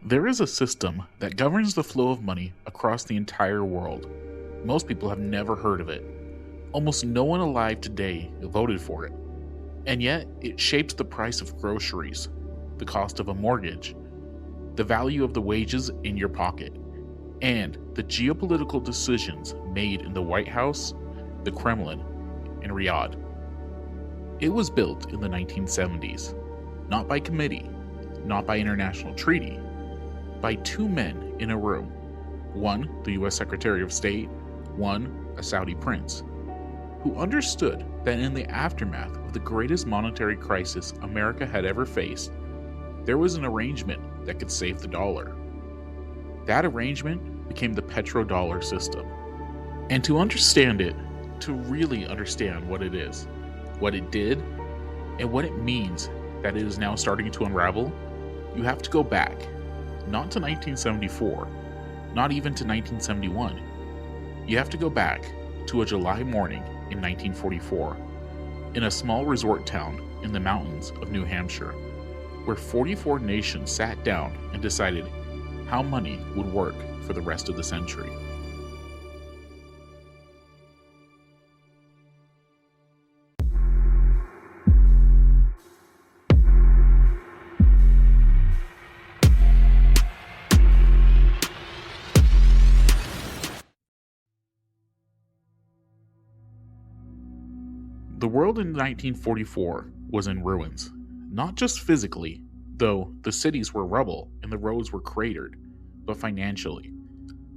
There is a system that governs the flow of money across the entire world. Most people have never heard of it. Almost no one alive today voted for it. And yet, it shapes the price of groceries, the cost of a mortgage, the value of the wages in your pocket, and the geopolitical decisions made in the White House, the Kremlin, and Riyadh. It was built in the 1970s, not by committee, not by international treaty, by two men in a room, one the US Secretary of State, one a Saudi prince, who understood that in the aftermath of the greatest monetary crisis America had ever faced, there was an arrangement that could save the dollar. That arrangement became the Petrodollar system. And to understand it, to really understand what it is, what it did, and what it means that it is now starting to unravel, you have to go back, not to 1974, not even to 1971. You have to go back to a July morning in 1944, in a small resort town in the mountains of New Hampshire, where 44 nations sat down and decided how money would work for the rest of the century. The world in 1944 was in ruins, not just physically, though the cities were rubble and the roads were cratered, but financially.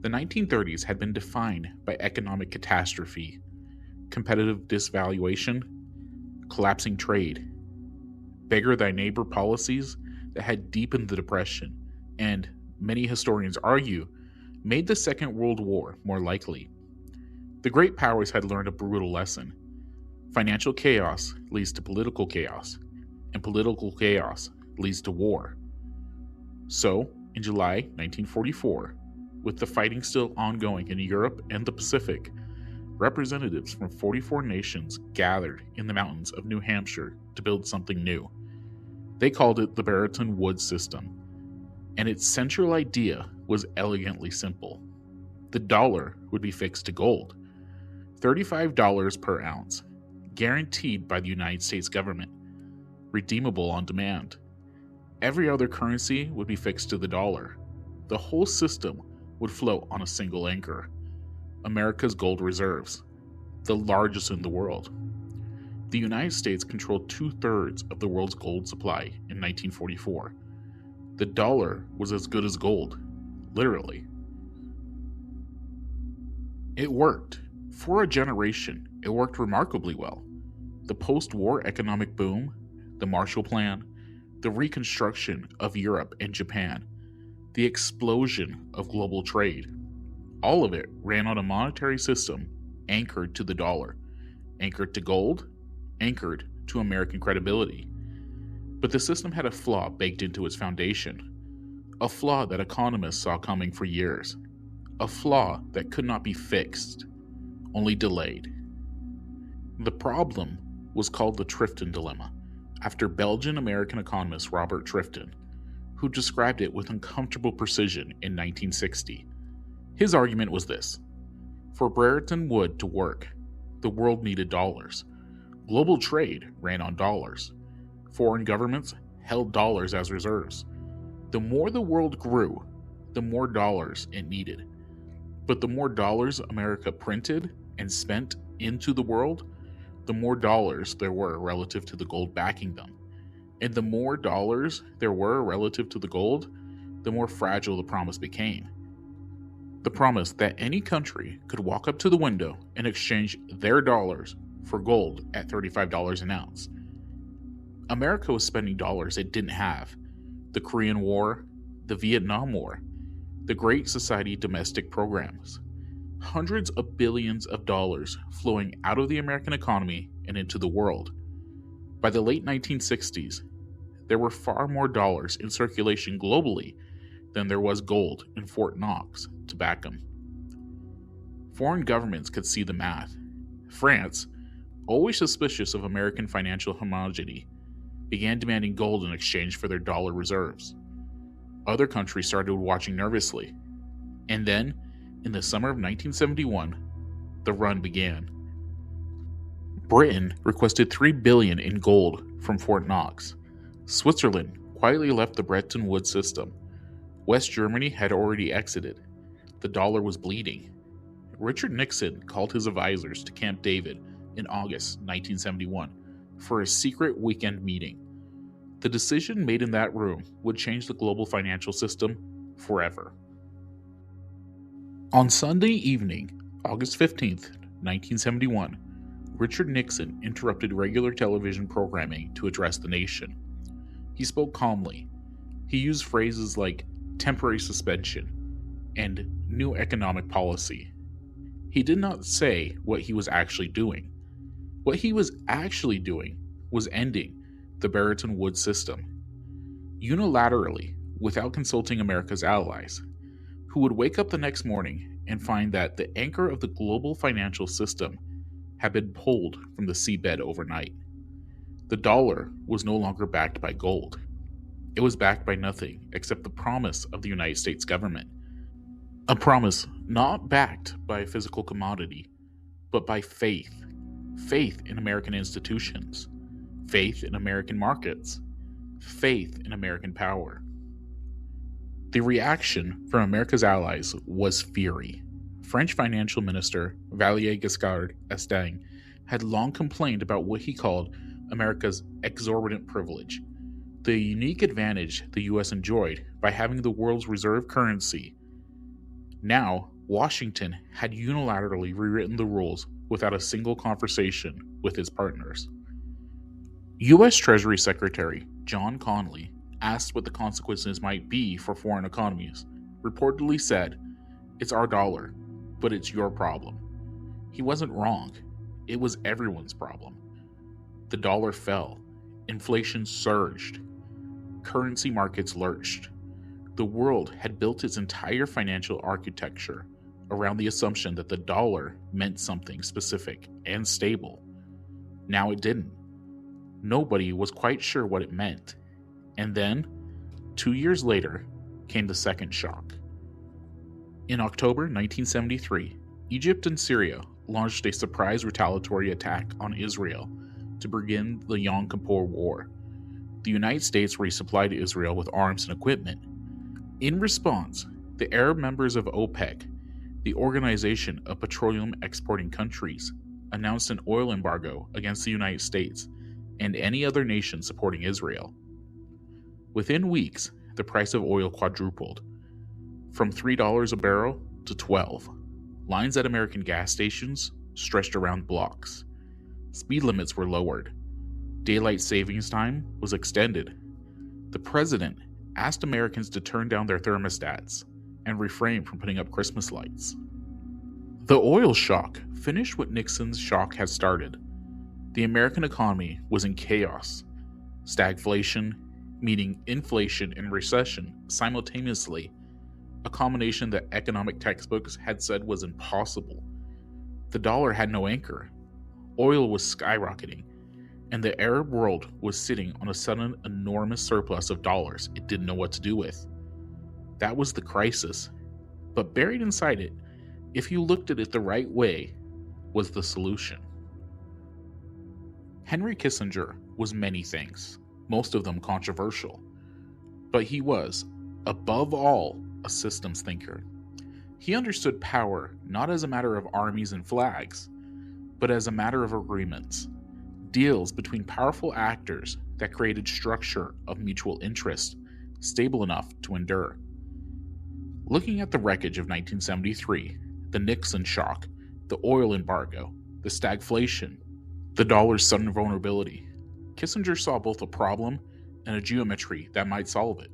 The 1930s had been defined by economic catastrophe, competitive disvaluation, collapsing trade, beggar thy neighbor policies that had deepened the Depression, and, many historians argue, made the Second World War more likely. The great powers had learned a brutal lesson. Financial chaos leads to political chaos, and political chaos leads to war. So, in July 1944, with the fighting still ongoing in Europe and the Pacific, representatives from 44 nations gathered in the mountains of New Hampshire to build something new. They called it the Bretton Woods system, and its central idea was elegantly simple. The dollar would be fixed to gold, $35 per ounce, guaranteed by the United States government, redeemable on demand. Every other currency would be fixed to the dollar. The whole system would float on a single anchor: America's gold reserves, the largest in the world. The United States controlled 2/3 of the world's gold supply in 1944. The dollar was as good as gold, literally. It worked. For a generation, it worked remarkably well. The post-war economic boom, the Marshall Plan, the reconstruction of Europe and Japan, the explosion of global trade, all of it ran on a monetary system anchored to the dollar, anchored to gold, anchored to American credibility. But the system had a flaw baked into its foundation, a flaw that economists saw coming for years, a flaw that could not be fixed, only delayed. The problem was called the Trifton Dilemma, after Belgian-American economist Robert Trifton, who described it with uncomfortable precision in 1960. His argument was this: for Bretton Woods to work, the world needed dollars. Global trade ran on dollars. Foreign governments held dollars as reserves. The more the world grew, the more dollars it needed. But the more dollars America printed and spent into the world, the more dollars there were relative to the gold backing them. And the more dollars there were relative to the gold, the more fragile the promise became. The promise that any country could walk up to the window and exchange their dollars for gold at $35 an ounce. America was spending dollars it didn't have. The Korean War, the Vietnam War, the Great Society domestic programs. Hundreds of billions of dollars flowing out of the American economy and into the world. By the late 1960s, there were far more dollars in circulation globally than there was gold in Fort Knox to back them. Foreign governments could see the math. France, always suspicious of American financial homogeneity, began demanding gold in exchange for their dollar reserves. Other countries started watching nervously. And then, in the summer of 1971, the run began. Britain requested $3 billion in gold from Fort Knox. Switzerland quietly left the Bretton Woods system. West Germany had already exited. The dollar was bleeding. Richard Nixon called his advisors to Camp David in August 1971 for a secret weekend meeting. The decision made in that room would change the global financial system forever. On Sunday evening, August 15th, 1971, Richard Nixon interrupted regular television programming to address the nation. He spoke calmly. He used phrases like temporary suspension and new economic policy. He did not say what he was actually doing. What he was actually doing was ending the Bretton Woods system, unilaterally, without consulting America's allies, who would wake up the next morning and find that the anchor of the global financial system had been pulled from the seabed overnight. The dollar was no longer backed by gold. It was backed by nothing except the promise of the United States government. A promise not backed by a physical commodity, but by faith. Faith in American institutions. Faith in American markets. Faith in American power. The reaction from America's allies was fury. French financial minister Valéry Giscard d'Estaing had long complained about what he called America's exorbitant privilege, the unique advantage the U.S. enjoyed by having the world's reserve currency. Now, Washington had unilaterally rewritten the rules without a single conversation with his partners. U.S. Treasury Secretary John Connally, asked what the consequences might be for foreign economies, reportedly said, "It's our dollar, but it's your problem." He wasn't wrong. It was everyone's problem. The dollar fell. Inflation surged. Currency markets lurched. The world had built its entire financial architecture around the assumption that the dollar meant something specific and stable. Now it didn't. Nobody was quite sure what it meant. And then, 2 years later, came the second shock. In October 1973, Egypt and Syria launched a surprise retaliatory attack on Israel to begin the Yom Kippur War. The United States resupplied Israel with arms and equipment. In response, the Arab members of OPEC, the Organization of Petroleum Exporting Countries, announced an oil embargo against the United States and any other nation supporting Israel. Within weeks, the price of oil quadrupled, from $3 a barrel to $12. Lines at American gas stations stretched around blocks. Speed limits were lowered. Daylight savings time was extended. The president asked Americans to turn down their thermostats and refrain from putting up Christmas lights. The oil shock finished what Nixon's shock had started. The American economy was in chaos. Stagflation, meaning inflation and recession simultaneously, a combination that economic textbooks had said was impossible. The dollar had no anchor. Oil was skyrocketing, and the Arab world was sitting on a sudden enormous surplus of dollars it didn't know what to do with. That was the crisis. But buried inside it, if you looked at it the right way, was the solution. Henry Kissinger was many things, most of them controversial. But he was, above all, a systems thinker. He understood power not as a matter of armies and flags, but as a matter of agreements, deals between powerful actors that created structure of mutual interest, stable enough to endure. Looking at the wreckage of 1973, the Nixon shock, the oil embargo, the stagflation, the dollar's sudden vulnerability, Kissinger saw both a problem and a geometry that might solve it.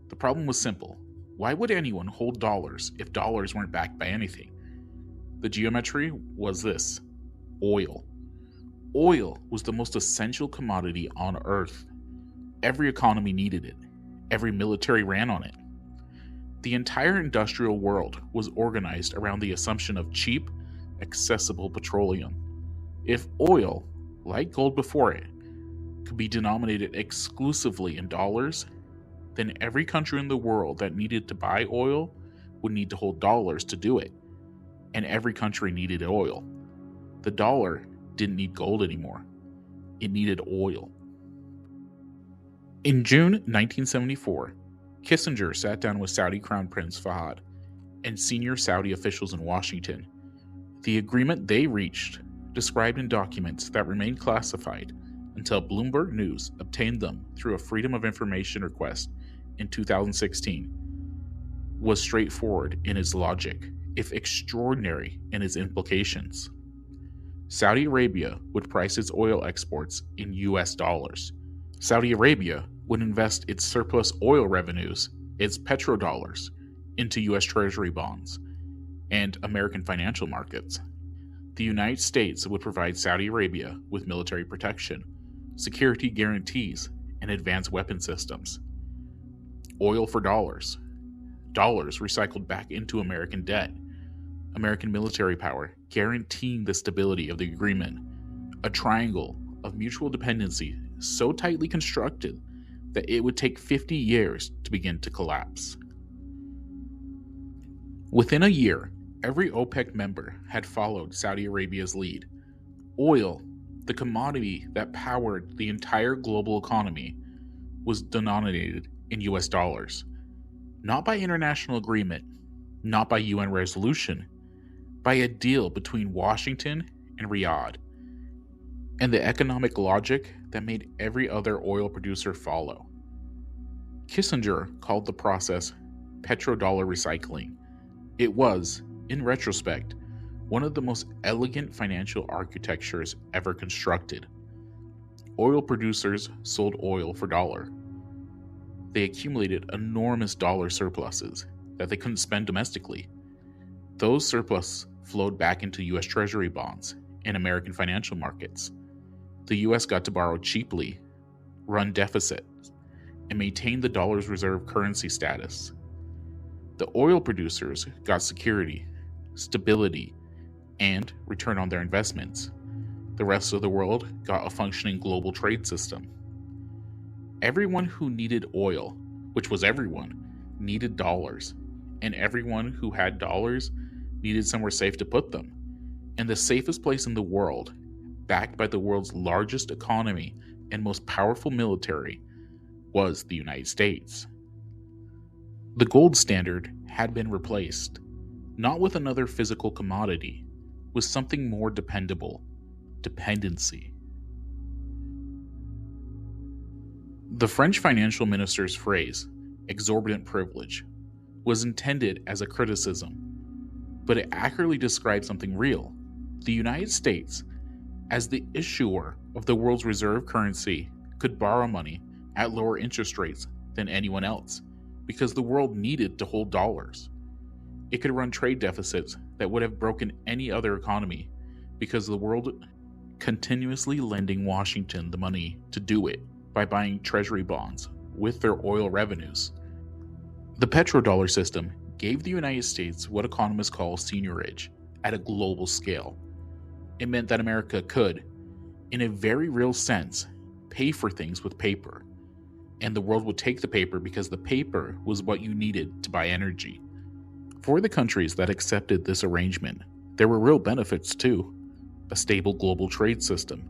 The problem was simple. Why would anyone hold dollars if dollars weren't backed by anything? The geometry was this: oil. Oil was the most essential commodity on Earth. Every economy needed it. Every military ran on it. The entire industrial world was organized around the assumption of cheap, accessible petroleum. If oil, like gold before it, could be denominated exclusively in dollars, then every country in the world that needed to buy oil would need to hold dollars to do it. And every country needed oil. The dollar didn't need gold anymore. It needed oil. In June 1974, Kissinger sat down with Saudi Crown Prince Fahd and senior Saudi officials in Washington. The agreement they reached, described in documents that remained classified until Bloomberg News obtained them through a Freedom of Information request in 2016, was straightforward in its logic, if extraordinary in its implications. Saudi Arabia would price its oil exports in US dollars. Saudi Arabia would invest its surplus oil revenues, its petrodollars, into US Treasury bonds and American financial markets. The United States would provide Saudi Arabia with military protection, security guarantees, and advanced weapon systems. Oil for dollars. Dollars recycled back into American debt. American military power guaranteeing the stability of the agreement. A triangle of mutual dependency so tightly constructed that it would take 50 years to begin to collapse. Within a year, every OPEC member had followed Saudi Arabia's lead. Oil, the commodity that powered the entire global economy, was denominated in US dollars. Not by international agreement, not by UN resolution, by a deal between Washington and Riyadh, and the economic logic that made every other oil producer follow. Kissinger called the process petrodollar recycling. It was, in retrospect, one of the most elegant financial architectures ever constructed. Oil producers sold oil for dollar. They accumulated enormous dollar surpluses that they couldn't spend domestically. Those surplus flowed back into US Treasury bonds and American financial markets. The US got to borrow cheaply, run deficits, and maintain the dollar's reserve currency status. The oil producers got security, stability, and return on their investments. The rest of the world got a functioning global trade system. Everyone who needed oil, which was everyone, needed dollars, and everyone who had dollars needed somewhere safe to put them. And the safest place in the world, backed by the world's largest economy and most powerful military, was the United States. The gold standard had been replaced, not with another physical commodity, with something more dependable: dependency. The French financial minister's phrase, exorbitant privilege, was intended as a criticism, but it accurately described something real. The United States, as the issuer of the world's reserve currency, could borrow money at lower interest rates than anyone else because the world needed to hold dollars. It could run trade deficits that would have broken any other economy because the world continuously lending Washington the money to do it by buying treasury bonds with their oil revenues. The petrodollar system gave the United States what economists call seigniorage at a global scale. It meant that America could, in a very real sense, pay for things with paper, and the world would take the paper because the paper was what you needed to buy energy. For the countries that accepted this arrangement, there were real benefits too: a stable global trade system,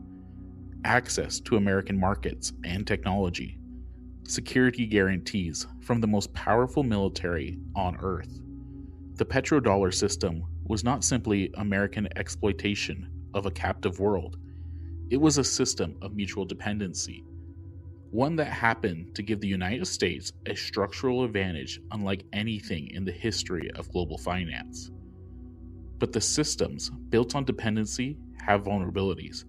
access to American markets and technology, security guarantees from the most powerful military on Earth. The petrodollar system was not simply American exploitation of a captive world. It was a system of mutual dependency, one that happened to give the United States a structural advantage unlike anything in the history of global finance. But the systems built on dependency have vulnerabilities.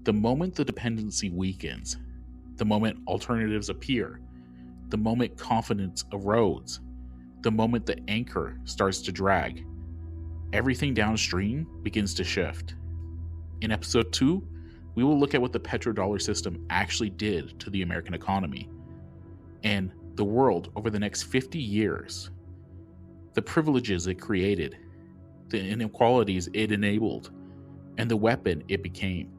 The moment the dependency weakens, the moment alternatives appear, the moment confidence erodes, the moment the anchor starts to drag, everything downstream begins to shift. In episode 2, we will look at what the petrodollar system actually did to the American economy and the world over the next 50 years, the privileges it created, the inequalities it enabled, and the weapon it became.